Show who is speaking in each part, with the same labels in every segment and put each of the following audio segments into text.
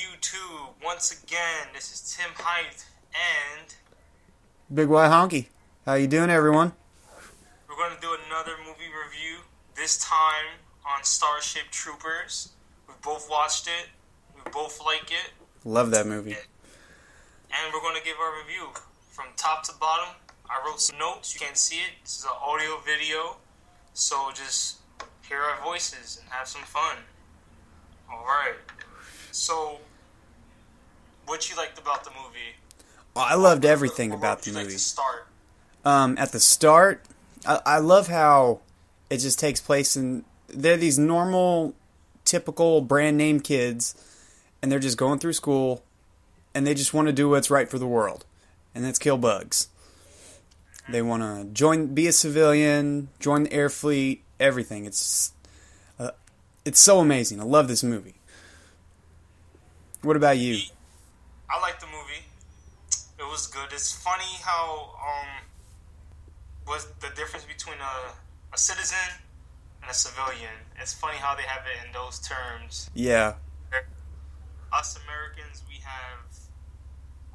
Speaker 1: YouTube. Once again, this is TimHyped and
Speaker 2: Big Y Honky. How you doing, everyone?
Speaker 1: we're going to do another movie review, this time on Starship Troopers. We both watched it. We both like it.
Speaker 2: Love that movie.
Speaker 1: And we're going to give our review from top to bottom. I wrote some notes. You can't see it. This is an audio video. So just hear our voices and have some fun. Alright. So, what you liked about the movie?
Speaker 2: Oh, I loved everything
Speaker 1: Where
Speaker 2: about
Speaker 1: would
Speaker 2: the
Speaker 1: you like
Speaker 2: movie.
Speaker 1: to start?
Speaker 2: At the start, I love how it just takes place in... They're these normal, typical brand name kids, and they're just going through school, and they just want to do what's right for the world, and that's kill bugs. They want to be a civilian, join the air fleet, everything. It's so amazing. I love this movie. What about you?
Speaker 1: I liked the movie. It was good. It's funny how was the difference between a citizen and a civilian. It's funny how they have it in those terms.
Speaker 2: Yeah.
Speaker 1: Us Americans, we have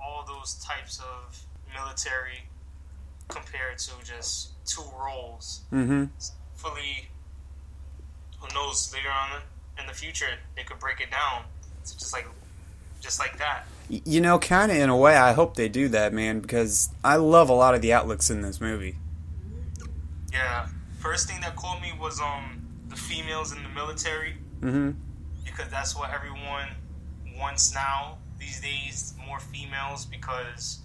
Speaker 1: all those types of military compared to just two roles.
Speaker 2: Mm-hmm.
Speaker 1: Fully, who knows, later on in the future, they could break it down. It's just like that.
Speaker 2: You know, kind of in a way, I hope they do that, man, because I love a lot of the outlooks in this movie.
Speaker 1: Yeah. First thing that caught me was the females in the military.
Speaker 2: Mm-hmm.
Speaker 1: Because that's what everyone wants now these days, more females, because,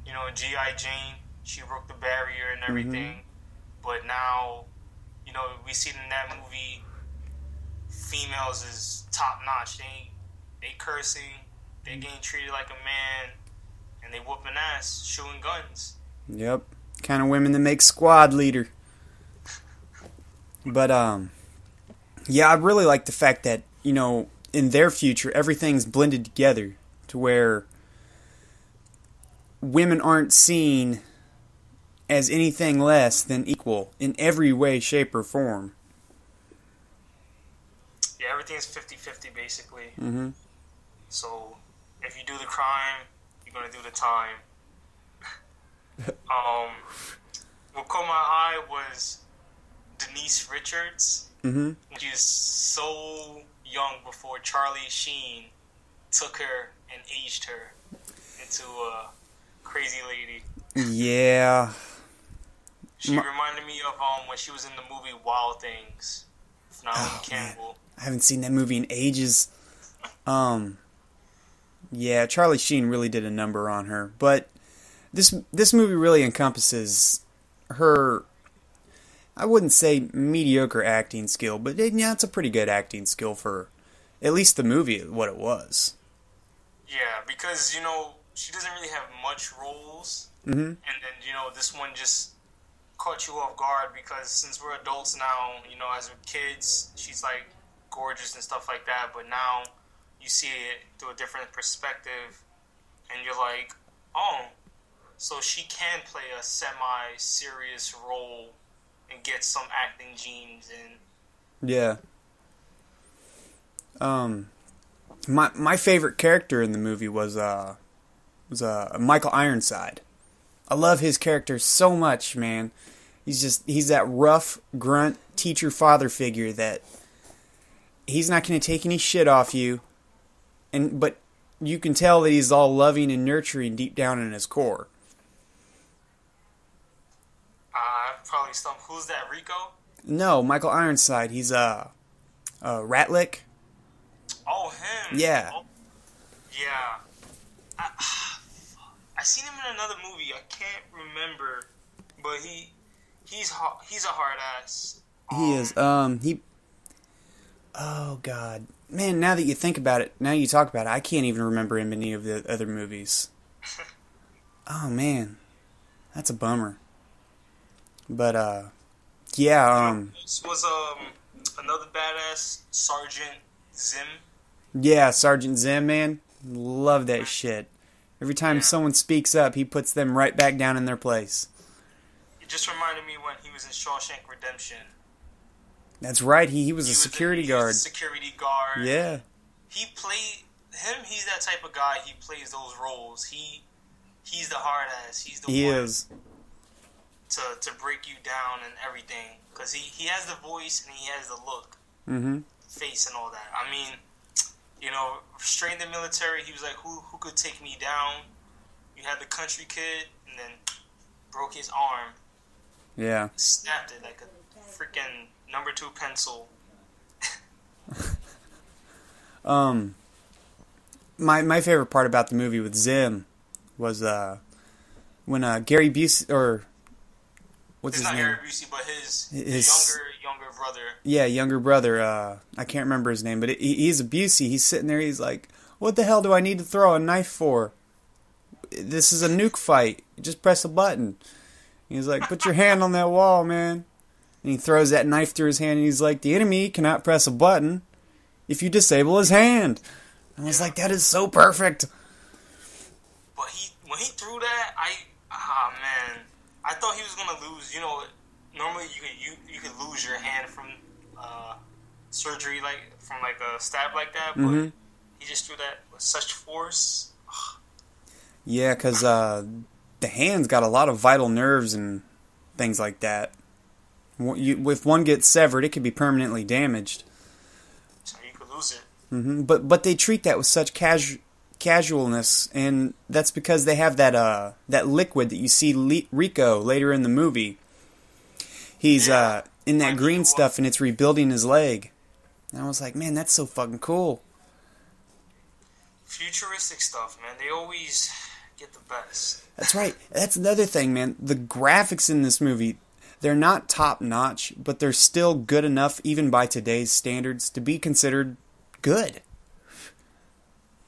Speaker 1: you know, G.I. Jane, she broke the barrier and everything. Mm-hmm. But now, you know, we see in that movie, females is top notch. They cursing, they getting treated like a man, and they whooping ass, shooting guns.
Speaker 2: Yep. Kind of women that make squad leader. But, yeah, I really like the fact that, you know, in their future, everything's blended together to where women aren't seen as anything less than equal in every way, shape, or form.
Speaker 1: Yeah, everything's 50-50, basically.
Speaker 2: Mm-hmm.
Speaker 1: So, if you do the crime, you're going to do the time. What caught my eye was Denise Richards.
Speaker 2: Mm-hmm.
Speaker 1: She was so young before Charlie Sheen took her and aged her into a crazy lady.
Speaker 2: Yeah.
Speaker 1: She reminded me of when she was in the movie Wild Things with Naomi Campbell.
Speaker 2: Man. I haven't seen that movie in ages. Yeah, Charlie Sheen really did a number on her, but this movie really encompasses her, I wouldn't say mediocre acting skill, but yeah, it's a pretty good acting skill for at least the movie, what it was.
Speaker 1: Yeah, because, you know, she doesn't really have much roles,
Speaker 2: Mm-hmm.
Speaker 1: and then, you know, this one just caught you off guard because since we're adults now, you know, as we're kids, she's like gorgeous and stuff like that, but now you see it through a different perspective, and you're like, oh, so she can play a semi-serious role and get some acting genes in.
Speaker 2: Yeah. My favorite character in the movie was Michael Ironside. I love his character so much, man. He's that rough grunt teacher father figure that he's not going to take any shit off you, but you can tell that he's all loving and nurturing deep down in his core.
Speaker 1: Probably stumped. Who's that, Rico?
Speaker 2: No, Michael Ironside. He's Ratlick.
Speaker 1: Oh, him.
Speaker 2: Yeah.
Speaker 1: Oh, yeah. I seen him in another movie. I can't remember, but he's a hard ass.
Speaker 2: He is. Oh God, man! Now that you think about it, now you talk about it, I can't even remember him in any of the other movies. Oh man, that's a bummer. But yeah.
Speaker 1: This was another badass Sergeant Zim.
Speaker 2: Yeah, Sergeant Zim, man, love that shit. Every time someone speaks up, he puts them right back down in their place.
Speaker 1: It just reminded me when he was in Shawshank Redemption.
Speaker 2: That's right. He was a security guard.
Speaker 1: He was a security guard.
Speaker 2: Yeah.
Speaker 1: He played he's that type of guy. He plays those roles. He's the hard ass. He's the
Speaker 2: He
Speaker 1: one
Speaker 2: is.
Speaker 1: to break you down and everything. Because he has the voice and he has the look, face and all that. I mean, straight in the military, he was like, who could take me down? You had the country kid, and then broke his arm.
Speaker 2: Yeah.
Speaker 1: Snapped it like a freaking number 2 pencil.
Speaker 2: My favorite part about the movie with Zim was when Gary Busey, or what's his name?
Speaker 1: It's not Gary Busey, but his younger brother.
Speaker 2: Yeah, younger brother. I can't remember his name, but he's a Busey. He's sitting there. He's like, "What the hell do I need to throw a knife for? This is a nuke fight. Just press a button." He's like, "Put your hand on that wall, man." And he throws that knife through his hand, and he's like, "The enemy cannot press a button if you disable his hand." And I was like, that is so perfect.
Speaker 1: But when he threw that, man, I thought he was gonna lose. Normally you could lose your hand from surgery, like from like a stab like that, but he just threw that with such force.
Speaker 2: Yeah, because the hand's got a lot of vital nerves and things like that. If one gets severed, it could be permanently damaged.
Speaker 1: So you could lose it.
Speaker 2: But they treat that with such casualness, and that's because they have that liquid that you see Rico later in the movie. He's in that green stuff, and it's rebuilding his leg. And I was like, man, that's so fucking cool.
Speaker 1: Futuristic stuff, man. They always get the best.
Speaker 2: That's right. That's another thing, man. The graphics in this movie, they're not top-notch, but they're still good enough, even by today's standards, to be considered good.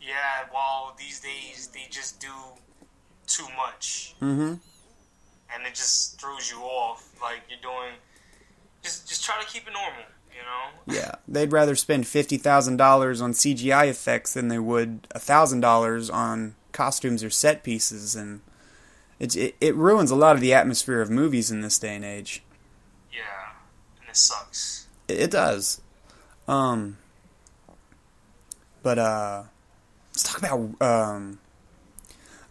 Speaker 1: Yeah, well, these days, they just do too much.
Speaker 2: And
Speaker 1: it just throws you off. Like, you're doing... Just try to keep it normal,
Speaker 2: Yeah, they'd rather spend $50,000 on CGI effects than they would $1,000 on costumes or set pieces, and it ruins a lot of the atmosphere of movies in this day and age.
Speaker 1: Yeah, and it sucks.
Speaker 2: It does. But let's talk about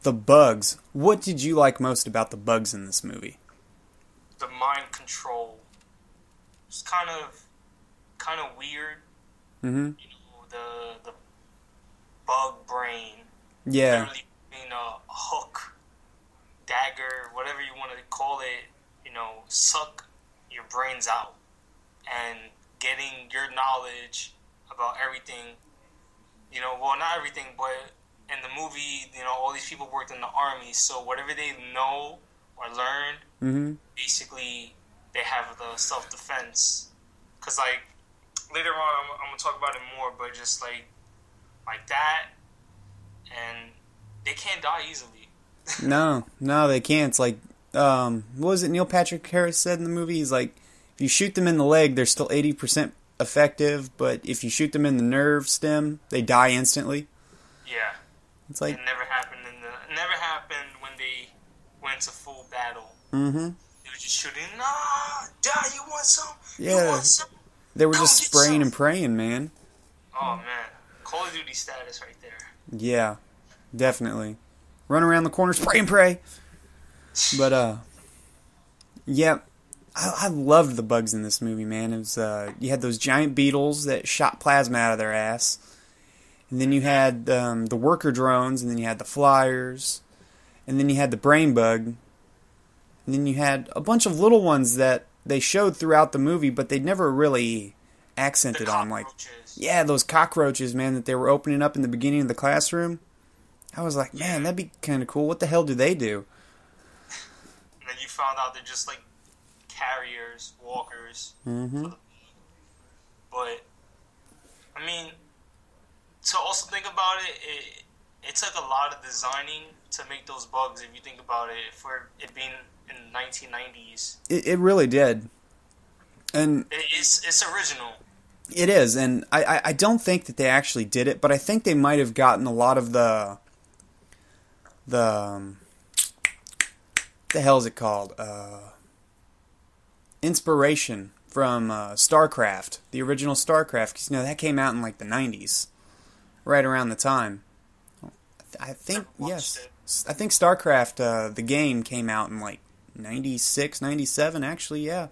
Speaker 2: the bugs. What did you like most about the bugs in this movie?
Speaker 1: The mind control. It's kind of weird. The bug brain.
Speaker 2: Yeah.
Speaker 1: Literally being a hook, dagger, whatever you want to call it, suck your brains out. And getting your knowledge about everything, well, not everything, but in the movie, all these people worked in the army, so whatever they know or learned, basically, they have the self-defense. Because, like, later on, I'm going to talk about it more, but just, like that, and they can't die easily.
Speaker 2: No, they can't. It's like, what was it Neil Patrick Harris said in the movie? He's like, if you shoot them in the leg, they're still 80% effective, but if you shoot them in the nerve stem, they die instantly.
Speaker 1: Yeah.
Speaker 2: It's like...
Speaker 1: It never happened when they went to full battle. They were just shooting, die, you want some?
Speaker 2: Yeah.
Speaker 1: You want some?
Speaker 2: They were just spraying and praying, man.
Speaker 1: Oh, man. Call of Duty status right there.
Speaker 2: Yeah, definitely. Run around the corner, spray and pray. But, yeah, I loved the bugs in this movie, man. It was, you had those giant beetles that shot plasma out of their ass. And then you had the worker drones, and then you had the flyers. And then you had the brain bug. And then you had a bunch of little ones that they showed throughout the movie, but they never really accented on, like, yeah, those cockroaches, man, that they were opening up in the beginning of the classroom. I was like, man, that'd be kind of cool. What the hell do they do?
Speaker 1: And then you found out they're just like carriers, walkers. But I mean, to also think about it, it took a lot of designing to make those bugs. If you think about it, for it being in the 1990s,
Speaker 2: it really did, and
Speaker 1: it's original.
Speaker 2: It is, and I don't think that they actually did it, but I think they might have gotten a lot of the hell is it called? Inspiration from StarCraft, the original StarCraft, because that came out in like the 90s. right around the time. I think, yes. I think StarCraft, the game, came out in like 96, 97, actually, yeah.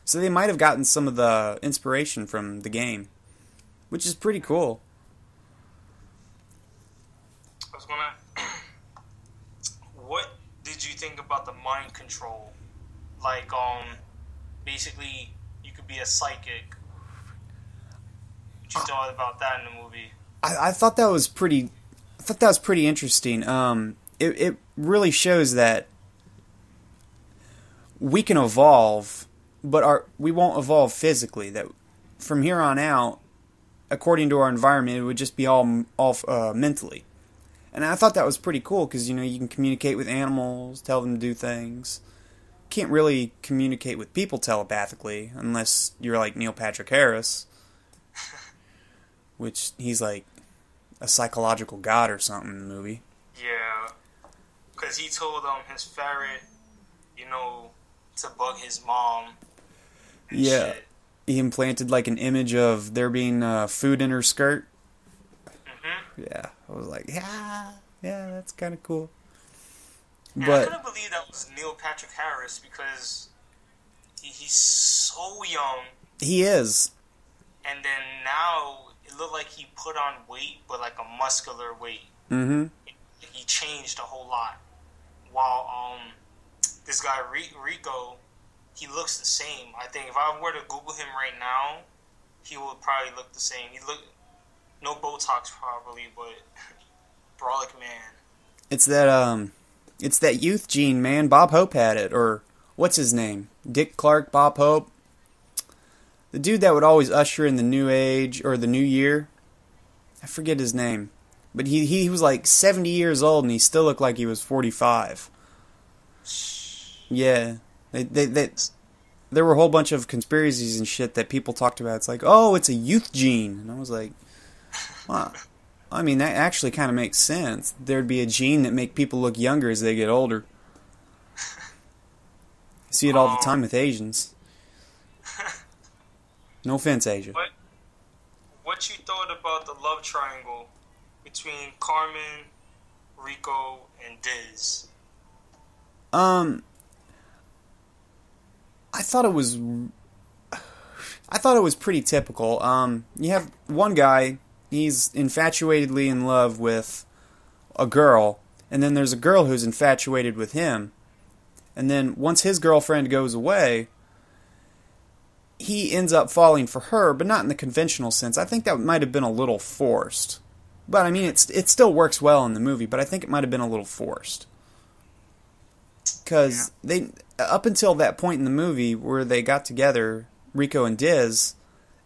Speaker 2: So they might have gotten some of the inspiration from the game, which is pretty cool.
Speaker 1: I was gonna... What did you think about the mind control? Like, basically, you could be a psychic. What you thought about that in the movie?
Speaker 2: I thought that was pretty... I thought that was pretty interesting. It really shows that we can evolve, but we won't evolve physically. That from here on out, according to our environment, it would just be all mentally. And I thought that was pretty cool because, you know, you can communicate with animals, tell them to do things. Can't really communicate with people telepathically unless you're like Neil Patrick Harris, which he's like a psychological god or something in the movie.
Speaker 1: Yeah, because he told his ferret, you know, to bug his mom.
Speaker 2: Yeah,
Speaker 1: shit.
Speaker 2: He implanted like an image of there being food in her skirt.
Speaker 1: Mm-hmm.
Speaker 2: Yeah, I was like, yeah, that's kind of cool.
Speaker 1: And
Speaker 2: But
Speaker 1: I couldn't believe that was Neil Patrick Harris because he's so young.
Speaker 2: he is.
Speaker 1: And then now it looked like he put on weight, but like a muscular weight.
Speaker 2: Mm-hmm.
Speaker 1: He changed a whole lot. While this guy Rico, he looks the same. I think if I were to Google him right now, he would probably look the same. He look no Botox probably, but brolic man.
Speaker 2: It's that youth gene, man. Bob Hope had it, or what's his name? Dick Clark, Bob Hope. The dude that would always usher in the new age or the new year. I forget his name. But he was like 70 years old and he still looked like he was 45. Yeah. There were a whole bunch of conspiracies and shit that people talked about. It's like, oh, it's a youth gene. And I was like, wow. I mean, that actually kind of makes sense. There'd be a gene that make people look younger as they get older. I see it all the time with Asians. No offense, Asia.
Speaker 1: What you thought about the love triangle between Carmen, Rico, and Diz?
Speaker 2: I thought it was pretty typical. You have one guy, he's infatuatedly in love with a girl, and then there's a girl who's infatuated with him. And then once his girlfriend goes away, he ends up falling for her, but not in the conventional sense. I think that might have been a little forced. But I mean, it still works well in the movie, but I think it might have been a little forced. Because they, up until that point in the movie where they got together, Rico and Diz,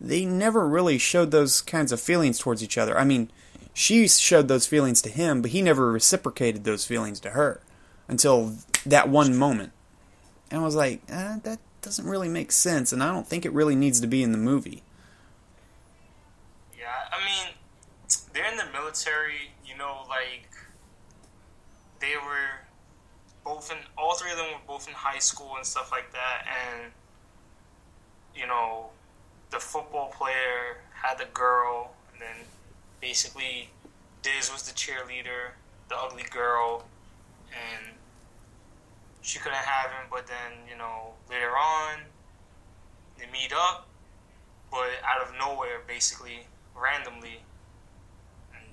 Speaker 2: they never really showed those kinds of feelings towards each other. I mean, she showed those feelings to him, but he never reciprocated those feelings to her until that one moment. And I was like, that doesn't really make sense, and I don't think it really needs to be in the movie.
Speaker 1: Yeah, I mean, they're in the military, you know, like, they were both all three of them were both in high school and stuff like that, and, you know, the football player had the girl, and then basically Diz was the cheerleader, the ugly girl, and she couldn't have him, but then, you know, later on, they meet up, but out of nowhere, basically, randomly. And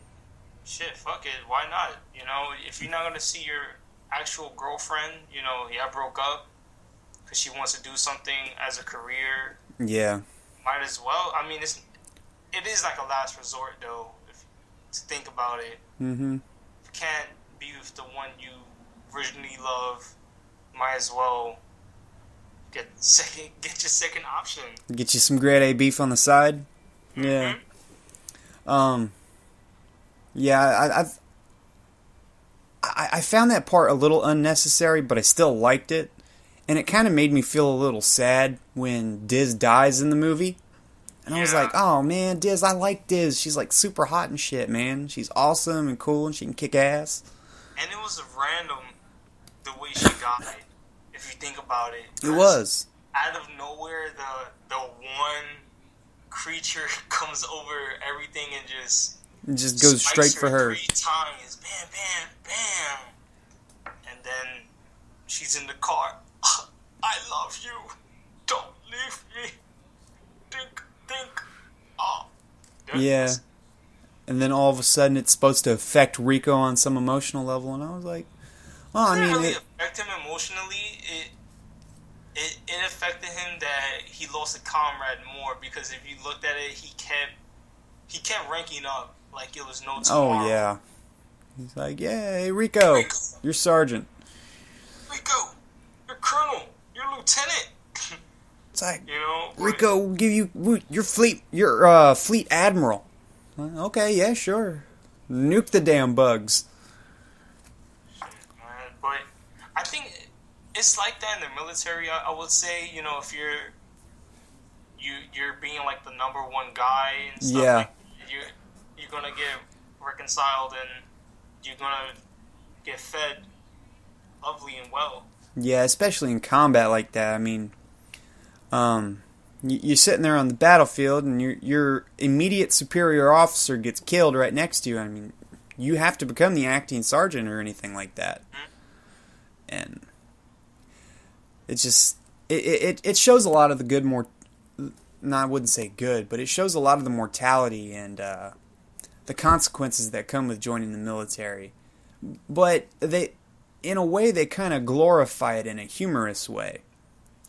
Speaker 1: shit, fuck it, why not? You know, if you're not going to see your actual girlfriend, you know, broke up because she wants to do something as a career.
Speaker 2: Yeah.
Speaker 1: Might as well. I mean, it is like a last resort, though, to think about it.
Speaker 2: Mm-hmm.
Speaker 1: If you can't be with the one you originally love, might as well get your second option.
Speaker 2: Get you some grade A beef on the side. Yeah.
Speaker 1: Mm-hmm.
Speaker 2: Yeah, I found that part a little unnecessary, but I still liked it. And it kind of made me feel a little sad when Diz dies in the movie. And I was like, oh man, Diz, I like Diz. She's like super hot and shit, man. She's awesome and cool and she can kick ass.
Speaker 1: And it was random the way she died, if you think about it.
Speaker 2: It was.
Speaker 1: Out of nowhere, the one creature comes over everything and just
Speaker 2: It just goes straight for her.
Speaker 1: 3 times. Bam, bam, bam. And then she's in the car. I love you. Don't leave me. Think. Oh.
Speaker 2: Yeah. And then all of a sudden it's supposed to affect Rico on some emotional level, and I was like, well, I mean,
Speaker 1: it didn't really affect him emotionally. It affected him that he lost a comrade more, because if you looked at it, he kept ranking up like it was no tomorrow.
Speaker 2: Oh yeah. He's like, "Yay, Rico, you're sergeant.
Speaker 1: Rico, you're colonel. You're lieutenant."
Speaker 2: It's like,
Speaker 1: you know,
Speaker 2: Rico will give you your fleet admiral. Okay, yeah, sure. Nuke the damn bugs.
Speaker 1: Man, but I think it's like that in the military. I would say, you know, if you're being like the number one guy and stuff,
Speaker 2: yeah,
Speaker 1: like you're gonna get reconciled and you're gonna get fed lovely and well.
Speaker 2: Yeah, especially in combat like that. I mean, you're sitting there on the battlefield, and your immediate superior officer gets killed right next to you. I mean, you have to become the acting sergeant or anything like that. Mm-hmm. And it's just it shows a lot of the good no, I wouldn't say good, but it shows a lot of the mortality and the consequences that come with joining the military. But in a way, they kind of glorify it in a humorous way.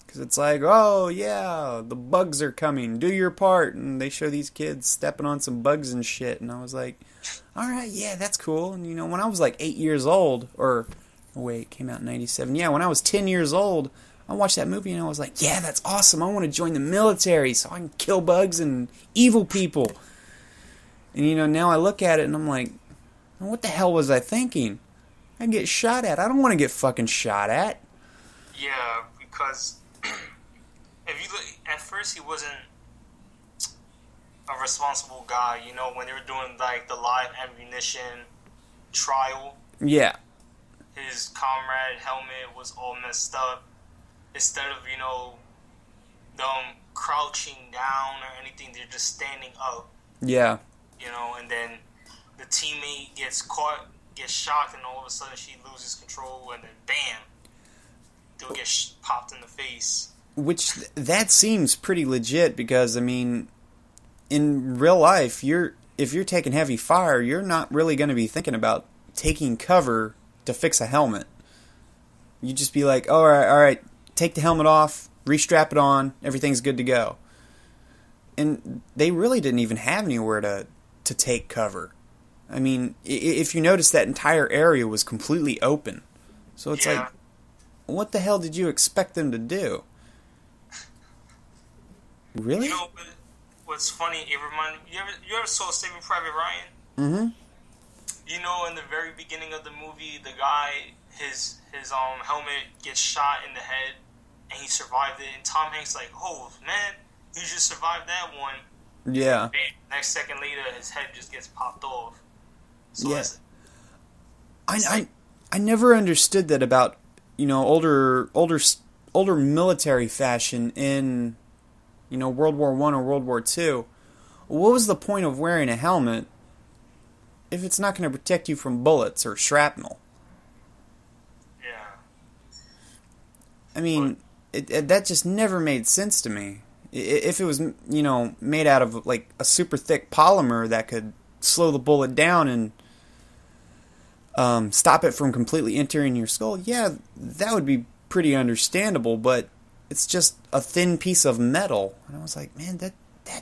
Speaker 2: Because it's like, oh, yeah, the bugs are coming. Do your part. And they show these kids stepping on some bugs and shit. And I was like, all right, yeah, that's cool. And, you know, when I was like 8 years old, it came out in 97. Yeah, when I was 10 years old, I watched that movie and I was like, yeah, that's awesome. I want to join the military so I can kill bugs and evil people. And, you know, now I look at it and I'm like, what the hell was I thinking? I get shot at. I don't want to get fucking shot at.
Speaker 1: Yeah, because if you look, at first he wasn't a responsible guy. You know, when they were doing like the live ammunition trial.
Speaker 2: Yeah.
Speaker 1: His comrade helmet was all messed up. Instead of, you know, them crouching down or anything, they're just standing up.
Speaker 2: Yeah.
Speaker 1: You know, and then the teammate gets caught, gets shocked, and all of a sudden she loses control, and then bam, they'll get popped in the face.
Speaker 2: Which, that seems pretty legit, because, I mean, in real life, if you're taking heavy fire, you're not really going to be thinking about taking cover to fix a helmet. You just be like, all right, take the helmet off, restrap it on, everything's good to go. And they really didn't even have anywhere to take cover. I mean, if you notice, that entire area was completely open. So it's like, what the hell did you expect them to do? Really?
Speaker 1: You know, what's funny, it reminded me, you ever saw Saving Private Ryan?
Speaker 2: Mm-hmm.
Speaker 1: You know, in the very beginning of the movie, the guy, his helmet gets shot in the head, and he survived it. And Tom Hanks like, oh man, he just survived that one.
Speaker 2: Yeah.
Speaker 1: And next second later, his head just gets popped off. So
Speaker 2: yeah. I never understood that about, you know, older military fashion in, you know, World War I or World War II. What was the point of wearing a helmet if it's not going to protect you from bullets or shrapnel?
Speaker 1: Yeah.
Speaker 2: I mean, that just never made sense to me. If it was, you know, made out of like a super thick polymer that could slow the bullet down and stop it from completely entering your skull, yeah, that would be pretty understandable, but it's just a thin piece of metal. And I was like, man, that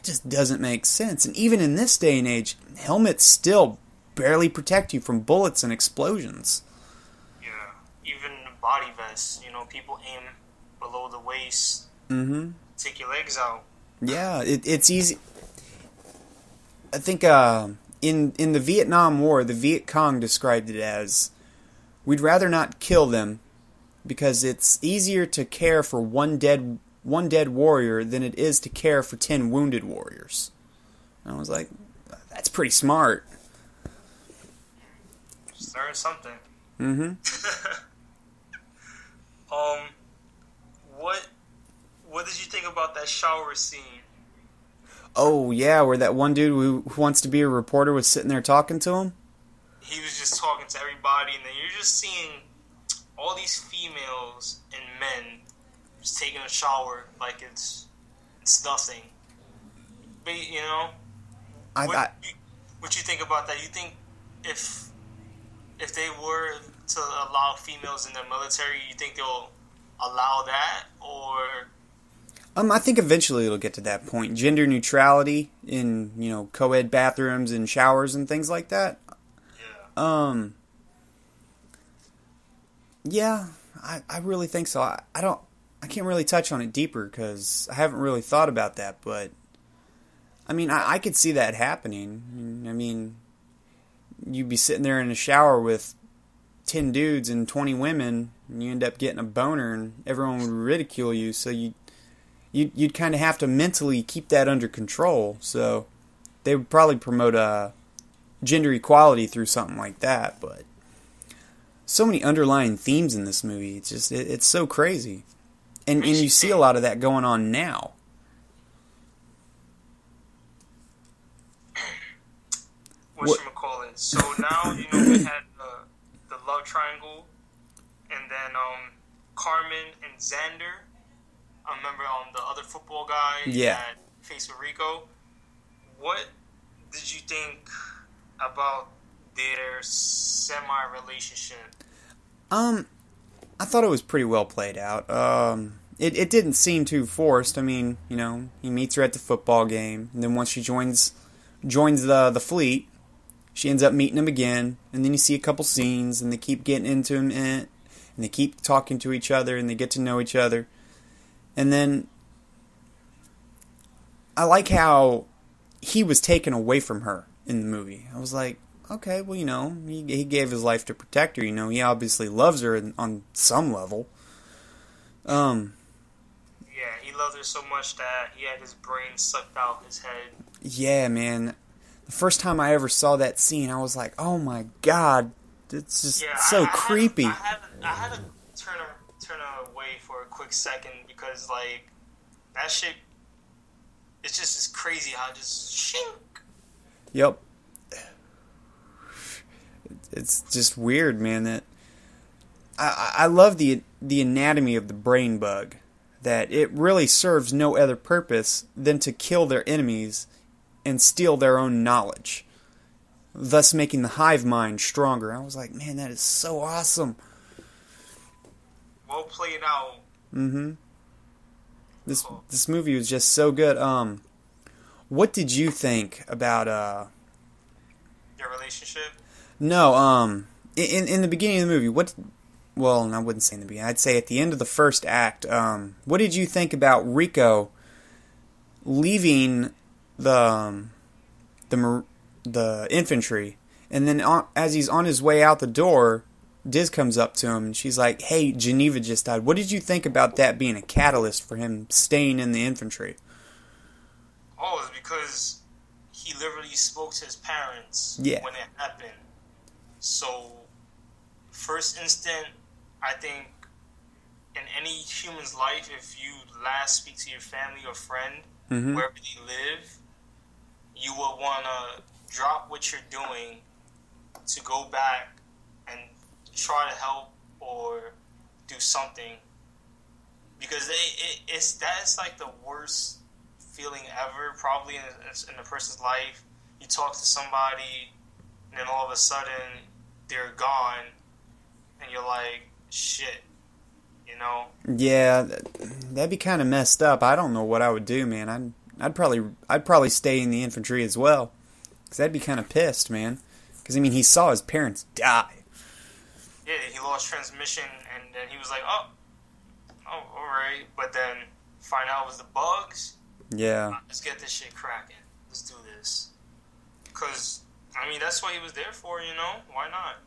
Speaker 2: just doesn't make sense. And even in this day and age, helmets still barely protect you from bullets and explosions.
Speaker 1: Yeah, even body vests, you know, people aim below the waist, take your legs out.
Speaker 2: Yeah, it's easy. I think in the Vietnam War, the Viet Cong described it as, we'd rather not kill them because it's easier to care for one dead warrior than it is to care for 10 wounded warriors. And I was like, that's pretty smart.
Speaker 1: Just learn something.
Speaker 2: Mm-hmm.
Speaker 1: What did you think about that shower scene?
Speaker 2: Oh, yeah, where that one dude who wants to be a reporter was sitting there talking to him?
Speaker 1: He was just talking to everybody, and then you're just seeing all these females and men just taking a shower like it's nothing. But, you know, what you think about that? You think if they were to allow females in the military, you think they'll allow that, or?
Speaker 2: I think eventually it'll get to that point. Gender neutrality in, you know, co-ed bathrooms and showers and things like that.
Speaker 1: Yeah.
Speaker 2: Yeah, I really think so. I can't really touch on it deeper because I haven't really thought about that, but I mean, I could see that happening. I mean, you'd be sitting there in a shower with 10 dudes and 20 women, and you end up getting a boner, and everyone would ridicule you, so you'd kind of have to mentally keep that under control. So they would probably promote gender equality through something like that, but so many underlying themes in this movie. It's just it's so crazy, and you see a lot of that going on now.
Speaker 1: Whatchamacallit? So now, you know, we had the love triangle, and then Carmen and Xander. I remember the other football guy that faced with Rico. What did you think about their semi-relationship?
Speaker 2: I thought it was pretty well played out. It didn't seem too forced. I mean, you know, he meets her at the football game, and then once she joins the fleet, she ends up meeting him again, and then you see a couple scenes, and they keep getting into him, and they keep talking to each other, and they get to know each other. And then I like how he was taken away from her in the movie. I was like, okay, well, you know, he gave his life to protect her. You know, he obviously loves her on some level.
Speaker 1: Yeah, he loved her so much that he had his brain sucked out his head.
Speaker 2: Yeah, man. The first time I ever saw that scene, I was like, oh my god, it's just so creepy.
Speaker 1: I had to turn away for a quick second because, like, that shit, it's just as crazy how it just shink.
Speaker 2: Yep. It's just weird, man. That I love the anatomy of the brain bug. That it really serves no other purpose than to kill their enemies and steal their own knowledge, thus making the hive mind stronger. I was like, man, that is so awesome.
Speaker 1: Well played out.
Speaker 2: Mm-hmm. This movie was just so good. What did you think about
Speaker 1: their relationship?
Speaker 2: No, in the beginning of the movie, well, I wouldn't say in the beginning. I'd say at the end of the first act. What did you think about Rico leaving the infantry, and then as he's on his way out the door, Diz comes up to him and she's like, "Hey, Geneva just died." What did you think about that being a catalyst for him staying in the infantry?
Speaker 1: Oh, it's because he literally spoke to his parents when it happened. So, first instant, I think in any human's life, if you last speak to your family or friend, wherever they live, you will want to drop what you're doing to go back and try to help or do something. Because that's like the worst feeling ever, probably in a person's life. You talk to somebody, and then all of a sudden, they're gone, and you're like, shit, you know?
Speaker 2: Yeah, that'd be kind of messed up. I don't know what I would do, man. I'd probably stay in the infantry as well, because I'd be kind of pissed, man. Because, I mean, he saw his parents die.
Speaker 1: Yeah, he lost transmission, and then he was like, oh, alright. But then find out it was the bugs.
Speaker 2: Yeah.
Speaker 1: Let's get this shit cracking. Let's do this. Because, I mean, that's what he was there for, you know? Why not?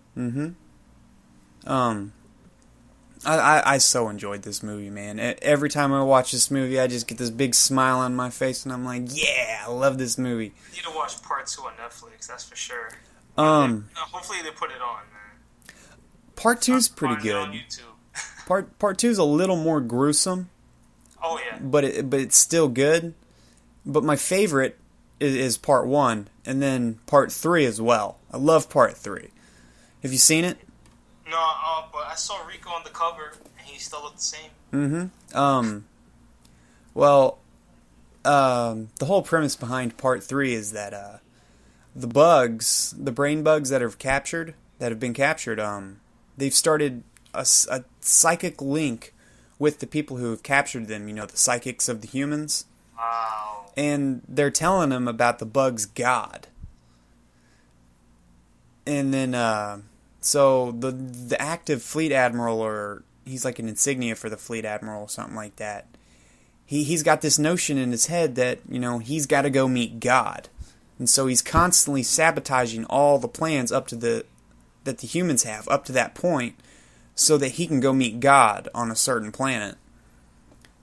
Speaker 2: I so enjoyed this movie, man. Every time I watch this movie, I just get this big smile on my face, and I'm like, yeah, I love this movie.
Speaker 1: You need to watch part 2 on Netflix, that's for sure. Hopefully they put it on, man.
Speaker 2: Part 2's pretty good.
Speaker 1: On YouTube.
Speaker 2: Part 2's a little more gruesome.
Speaker 1: Oh yeah.
Speaker 2: But it's still good. But my favorite is part 1, and then part 3 as well. I love part 3. Have you seen it?
Speaker 1: No, but I saw Rico on the cover, and he still looked the same.
Speaker 2: Mm-hmm. Well, the whole premise behind part 3 is that the bugs, the brain bugs that have been captured, they've started a psychic link with the people who have captured them. You know, the psychics of the humans.
Speaker 1: Wow.
Speaker 2: And they're telling them about the bug's god. And then, so the active fleet admiral, or he's like an insignia for the fleet admiral or something like that. He's got this notion in his head that, you know, he's got to go meet God. And so he's constantly sabotaging all the plans that the humans have up to that point, so that he can go meet God on a certain planet.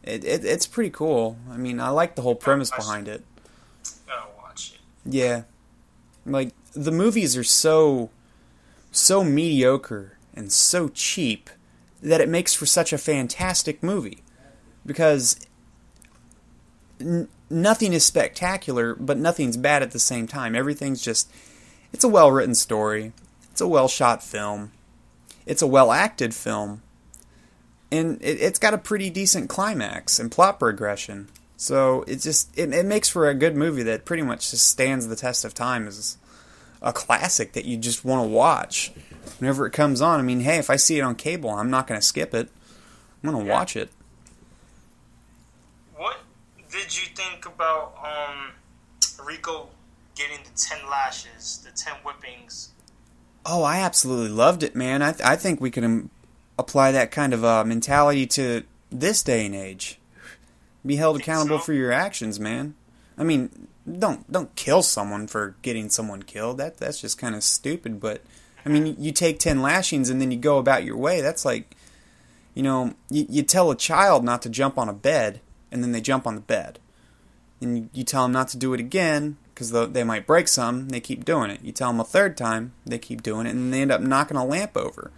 Speaker 2: It's pretty cool. I mean, I like the whole premise behind it.
Speaker 1: Gotta watch it.
Speaker 2: Yeah. Like, the movies are so mediocre and so cheap that it makes for such a fantastic movie. Because nothing is spectacular, but nothing's bad at the same time. Everything's just... It's a well-written story. It's a well-shot film. It's a well-acted film. And it's got a pretty decent climax and plot progression. So it makes for a good movie that pretty much just stands the test of time as a classic that you just want to watch whenever it comes on. I mean, hey, if I see it on cable, I'm not going to skip it. I'm going to watch it.
Speaker 1: What did you think about Rico getting the 10 lashes, the 10 whippings?
Speaker 2: Oh, I absolutely loved it, man. I think we can apply that kind of mentality to this day and age. Be held accountable for your actions, man. I mean, don't kill someone for getting someone killed. That's just kind of stupid. But I mean, you take 10 lashings and then you go about your way. That's like, you know, you tell a child not to jump on a bed, and then they jump on the bed. And you tell them not to do it again, because they might break some, they keep doing it. You tell them a third time, they keep doing it, and they end up knocking a lamp over.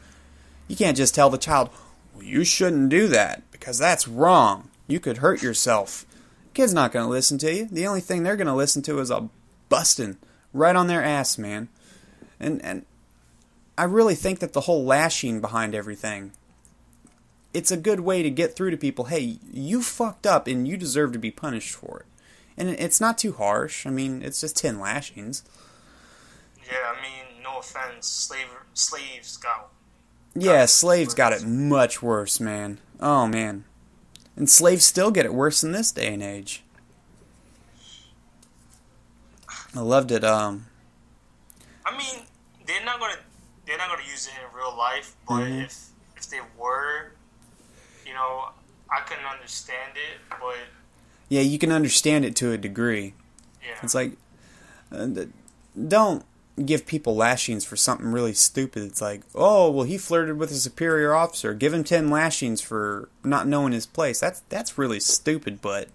Speaker 2: You can't just tell the child, well, you shouldn't do that, because that's wrong. You could hurt yourself. The kid's not going to listen to you. The only thing they're going to listen to is a busting right on their ass, man. And I really think that the whole lashing behind everything, it's a good way to get through to people, hey, you fucked up and you deserve to be punished for it. And it's not too harsh. I mean, it's just 10 lashings.
Speaker 1: Yeah, I mean, no offense, slaves got...
Speaker 2: Yeah, slaves got it much worse, man. Oh, man. And slaves still get it worse in this day and age. I loved it.
Speaker 1: I mean, they're not gonna use it in real life, but if they were, you know, I couldn't understand it, but...
Speaker 2: Yeah, you can understand it to a degree.
Speaker 1: Yeah.
Speaker 2: It's like, don't give people lashings for something really stupid. It's like, oh, well, he flirted with a superior officer. Give him 10 lashings for not knowing his place. That's really stupid, but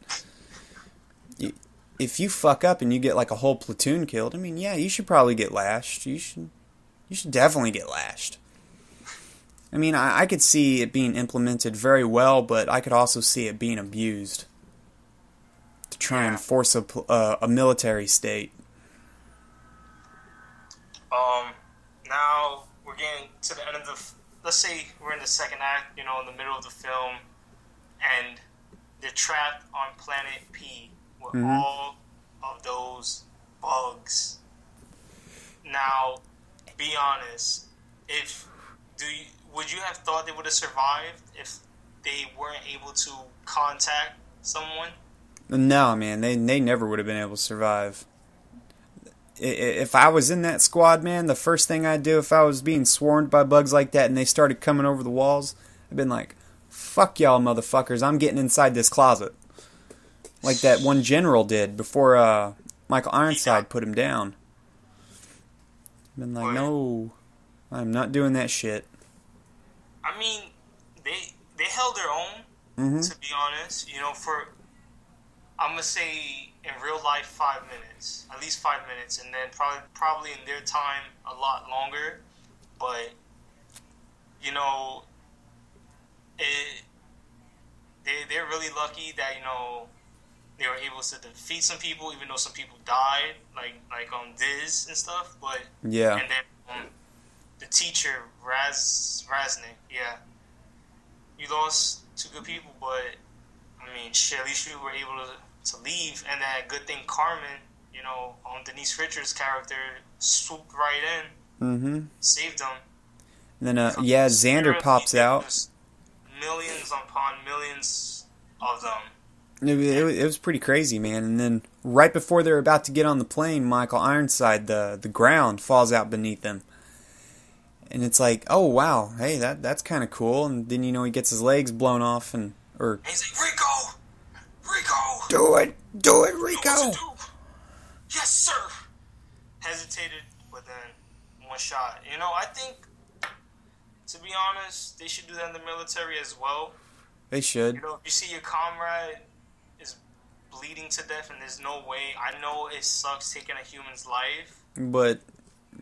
Speaker 2: if you fuck up and you get like a whole platoon killed, I mean, yeah, you should probably get lashed. You should definitely get lashed. I mean, I could see it being implemented very well, but I could also see it being abused to try and force a military state.
Speaker 1: Now we're getting to the end of let's say we're in the second act, you know, in the middle of the film, and they're trapped on planet P with all of those bugs. Now, be honest, would you have thought they would have survived if they weren't able to contact someone?
Speaker 2: No, man, they never would have been able to survive. If I was in that squad, man, the first thing I'd do if I was being swarmed by bugs like that and they started coming over the walls, I'd been like, fuck y'all motherfuckers, I'm getting inside this closet. Like that one general did before Michael Ironside put him down. I've been like, no, I'm not doing that shit.
Speaker 1: I mean, they held their own, to be honest. You know, I'm going to say in real life 5 minutes, at least 5 minutes, and then probably in their time a lot longer. But, you know, they're really lucky that, you know, they were able to defeat some people, even though some people died, like on Diz and stuff. But
Speaker 2: Yeah.
Speaker 1: and then the teacher Raznik, yeah, you lost two good people, but I mean, shit, at least you were able to leave. And then good thing Carmen, you know, Denise Richards' character swooped right in, saved them.
Speaker 2: And then yeah, Xander pops out.
Speaker 1: Millions upon millions of them.
Speaker 2: It was pretty crazy, man. And then right before they're about to get on the plane, Michael Ironside, the ground falls out beneath them. And it's like, oh wow, hey, that's kind of cool. And then, you know, he gets his legs blown off, and
Speaker 1: he's like, Rico,
Speaker 2: do it, Rico.
Speaker 1: Yes, sir. Hesitated, but then one shot. You know, I think, to be honest, they should do that in the military as well.
Speaker 2: They should.
Speaker 1: You know, if you see your comrade is bleeding to death and there's no way, I know it sucks taking a human's life.
Speaker 2: But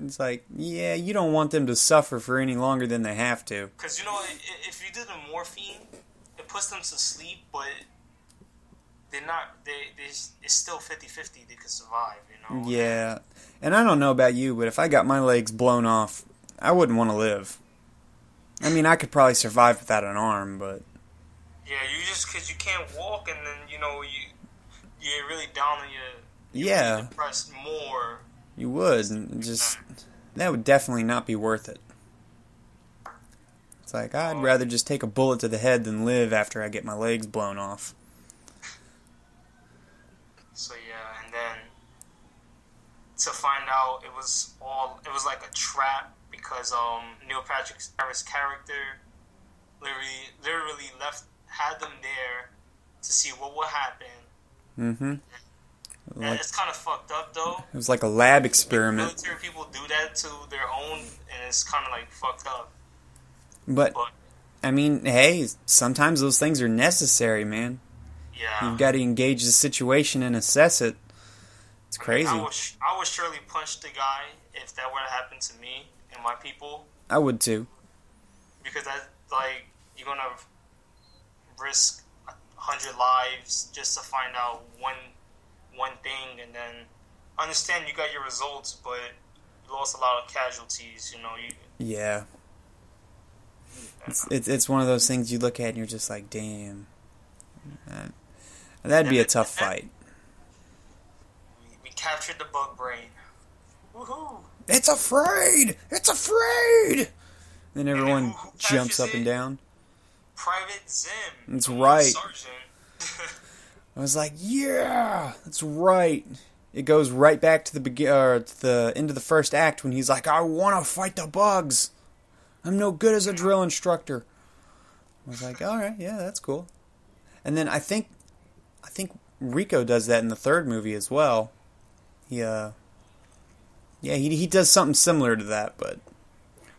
Speaker 2: it's like, yeah, you don't want them to suffer for any longer than they have to.
Speaker 1: Because, you know, if you do the morphine, it puts them to sleep, but they're not, it's still 50-50 they could survive, you know?
Speaker 2: Yeah. And I don't know about you, but if I got my legs blown off, I wouldn't want to live. I mean, I could probably survive without an arm, but...
Speaker 1: Yeah, you just, because you can't walk, and then, you know, you're really down and you're
Speaker 2: really
Speaker 1: depressed more.
Speaker 2: You would, and just, that would definitely not be worth it. It's like, I'd rather just take a bullet to the head than live after I get my legs blown off.
Speaker 1: So yeah, and then to find out it was like a trap because Neil Patrick Harris' character literally had them there to see what would happen.
Speaker 2: Mm-hmm.
Speaker 1: And it's kind of fucked up though.
Speaker 2: It was like a lab experiment.
Speaker 1: Military people do that to their own, and it's kind of like fucked up.
Speaker 2: But I mean, hey, sometimes those things are necessary, man.
Speaker 1: Yeah.
Speaker 2: You've got to engage the situation and assess it. It's crazy.
Speaker 1: I would surely punch the guy if that were to happen to me and my people.
Speaker 2: I would too.
Speaker 1: Because that's like, you're going to risk 100 lives just to find out one thing, and then understand you got your results, but you lost a lot of casualties, you know.
Speaker 2: Yeah. It's one of those things you look at and you're just like, damn. That'd be a tough fight.
Speaker 1: We captured the bug brain. Woohoo!
Speaker 2: It's afraid! It's afraid! Then everyone jumps up and down.
Speaker 1: Private Zim.
Speaker 2: That's right.
Speaker 1: Sergeant.
Speaker 2: I was like, yeah, that's right. It goes right back to the end of the first act when he's like, I want to fight the bugs. I'm no good as a drill instructor. I was like, all right, yeah, that's cool. And then I think Rico does that in the third movie as well. He does something similar to that, but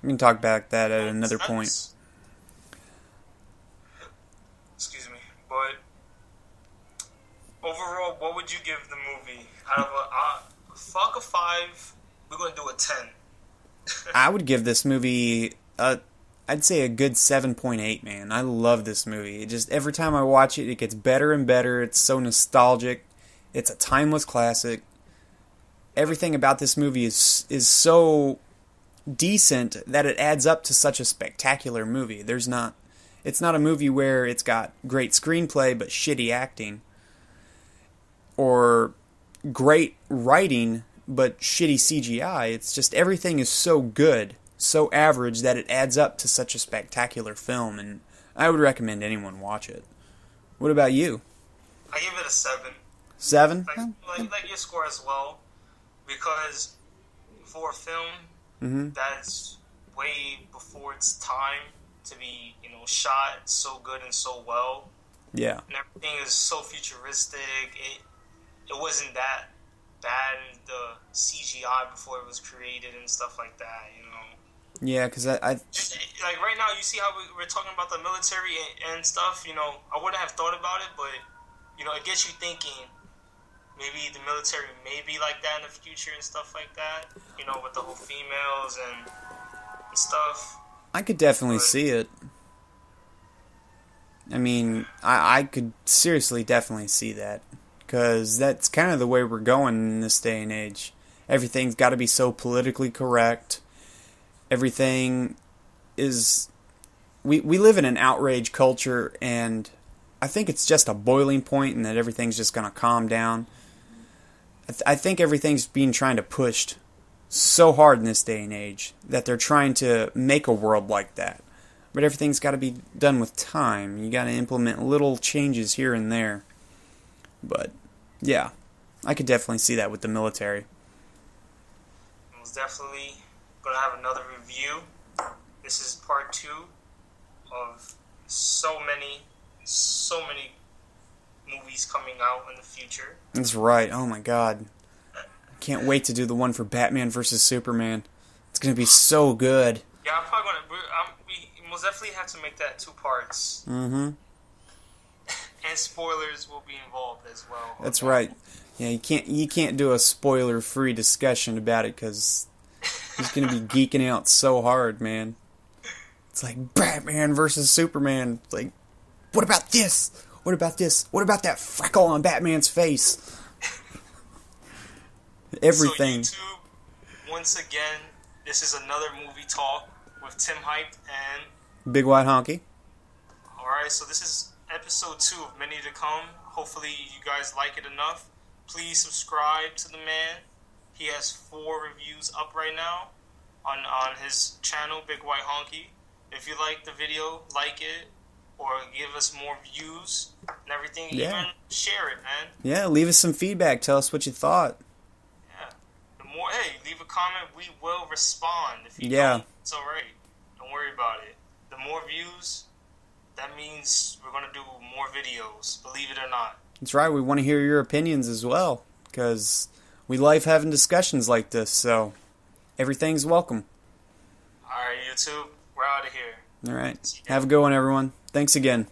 Speaker 2: we can talk about that at another point.
Speaker 1: Excuse me, but overall, what would you give the movie? Out of a fuck a 5, we're gonna do a 10.
Speaker 2: I would give this movie I'd say a good 7.8, man. I love this movie. It just, every time I watch it, it gets better and better. It's so nostalgic. It's a timeless classic. Everything about this movie is so decent that it adds up to such a spectacular movie. It's not a movie where it's got great screenplay but shitty acting, or great writing but shitty CGI. It's just, everything is so good, so average, that it adds up to such a spectacular film, and I would recommend anyone watch it. What about you?
Speaker 1: I give it a 7.
Speaker 2: 7?
Speaker 1: Like your score as well, because for a film that's way before its time to be, you know, shot so good and so well.
Speaker 2: Yeah.
Speaker 1: And everything is so futuristic. It wasn't that bad in the CGI before it was created and stuff like that, you know.
Speaker 2: Yeah, because I
Speaker 1: just, like, right now, you see how we're talking about the military and stuff, you know, I wouldn't have thought about it, but, you know, it gets you thinking, maybe the military may be like that in the future and stuff like that, you know, with the whole females and stuff.
Speaker 2: I could definitely see it. I mean, I could seriously definitely see that. because that's kind of the way we're going in this day and age. Everything's got to be so politically correct. Everything is... We live in an outrage culture, and I think it's just a boiling point and that everything's just going to calm down. I think everything's being trying to pushed so hard in this day and age that they're trying to make a world like that. But everything's got to be done with time. You got to implement little changes here and there. But, yeah, I could definitely see that with the military.
Speaker 1: I was definitely going to have another review. This is part 2 of so many movies coming out in the future.
Speaker 2: That's right. Oh my god. I can't wait to do the one for Batman versus Superman. It's going to be so good.
Speaker 1: Yeah, I'm probably going to... We most definitely have to make that 2 parts.
Speaker 2: Mm-hmm.
Speaker 1: And spoilers will be involved as well.
Speaker 2: That's right. Yeah, you can't do a spoiler-free discussion about it because he's going to be geeking out so hard, man. It's like Batman versus Superman. It's like, what about this? What about this? What about that freckle on Batman's face? Everything.
Speaker 1: So YouTube, once again, this is another movie talk with TimHyped and
Speaker 2: Big White Honky.
Speaker 1: Alright, so this is episode 2 of many to come. Hopefully you guys like it enough. Please subscribe to the man. He has 4 reviews up right now on his channel, Big White Honky. If you like the video, like it, or give us more views and everything.
Speaker 2: Yeah.
Speaker 1: Even share it, man.
Speaker 2: Yeah, leave us some feedback. Tell us what you thought.
Speaker 1: Yeah. Leave a comment. We will respond. If you
Speaker 2: Yeah.
Speaker 1: don't, it's alright. Don't worry about it. The more views, that means we're going to do more videos, believe it or not.
Speaker 2: That's right. We want to hear your opinions as well, because we like having discussions like this, so everything's welcome.
Speaker 1: Alright, YouTube, we're out of here.
Speaker 2: All right. Have a good one, everyone. Thanks again.